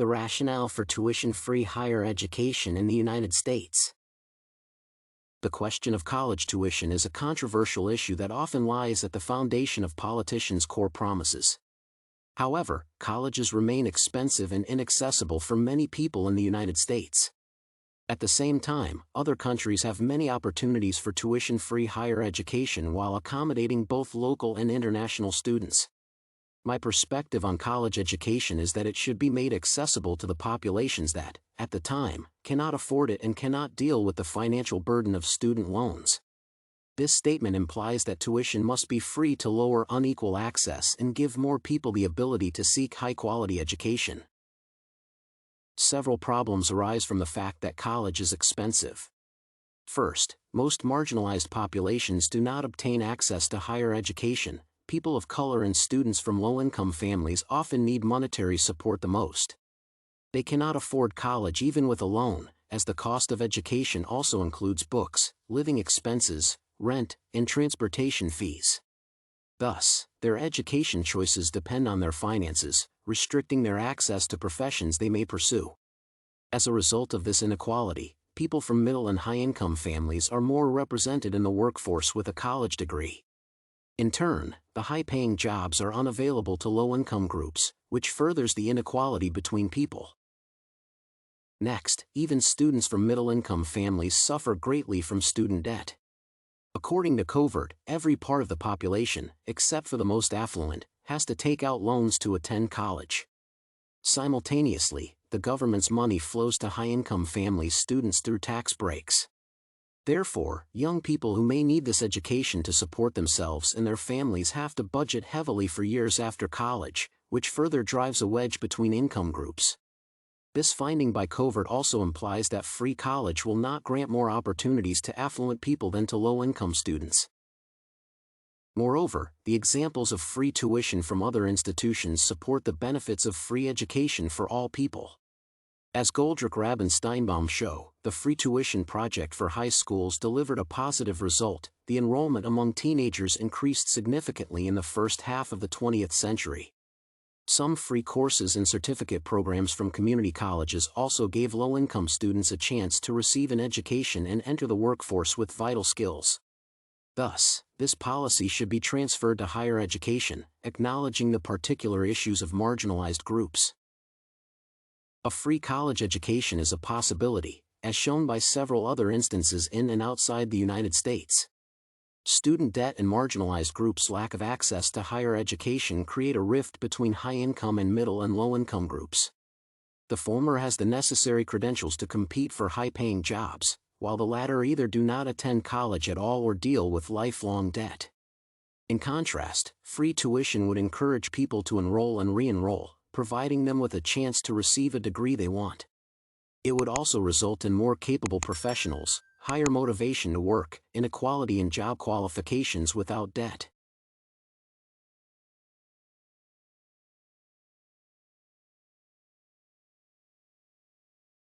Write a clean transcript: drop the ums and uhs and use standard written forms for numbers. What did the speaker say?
The rationale for tuition-free higher education in the United States. The question of college tuition is a controversial issue that often lies at the foundation of politicians' core promises. However, colleges remain expensive and inaccessible for many people in the United States. At the same time, other countries have many opportunities for tuition-free higher education while accommodating both local and international students. My perspective on college education is that it should be made accessible to the populations that, at the time, cannot afford it and cannot deal with the financial burden of student loans. This statement implies that tuition must be free to lower unequal access and give more people the ability to seek high-quality education. Several problems arise from the fact that college is expensive. First, most marginalized populations do not obtain access to higher education. People of color and students from low-income families often need monetary support the most. They cannot afford college even with a loan, as the cost of education also includes books, living expenses, rent, and transportation fees. Thus, their education choices depend on their finances, restricting their access to professions they may pursue. As a result of this inequality, people from middle and high-income families are more represented in the workforce with a college degree. In turn, the high-paying jobs are unavailable to low-income groups, which furthers the inequality between people. Next, even students from middle-income families suffer greatly from student debt. According to Covert, every part of the population, except for the most affluent, has to take out loans to attend college. Simultaneously, the government's money flows to high-income families' students through tax breaks. Therefore, young people who may need this education to support themselves and their families have to budget heavily for years after college, which further drives a wedge between income groups. This finding by Covert also implies that free college will not grant more opportunities to affluent people than to low-income students. Moreover, the examples of free tuition from other institutions support the benefits of free education for all people. As Goldrick and Steinbaum show, the free tuition project for high schools delivered a positive result. The enrollment among teenagers increased significantly in the first half of the 20th century. Some free courses and certificate programs from community colleges also gave low-income students a chance to receive an education and enter the workforce with vital skills. Thus, this policy should be transferred to higher education, acknowledging the particular issues of marginalized groups. A free college education is a possibility, as shown by several other instances in and outside the United States. Student debt and marginalized groups' lack of access to higher education create a rift between high-income and middle and low-income groups. The former has the necessary credentials to compete for high-paying jobs, while the latter either do not attend college at all or deal with lifelong debt. In contrast, free tuition would encourage people to enroll and re-enroll, providing them with a chance to receive a degree they want. It would also result in more capable professionals, higher motivation to work, inequality in job qualifications without debt.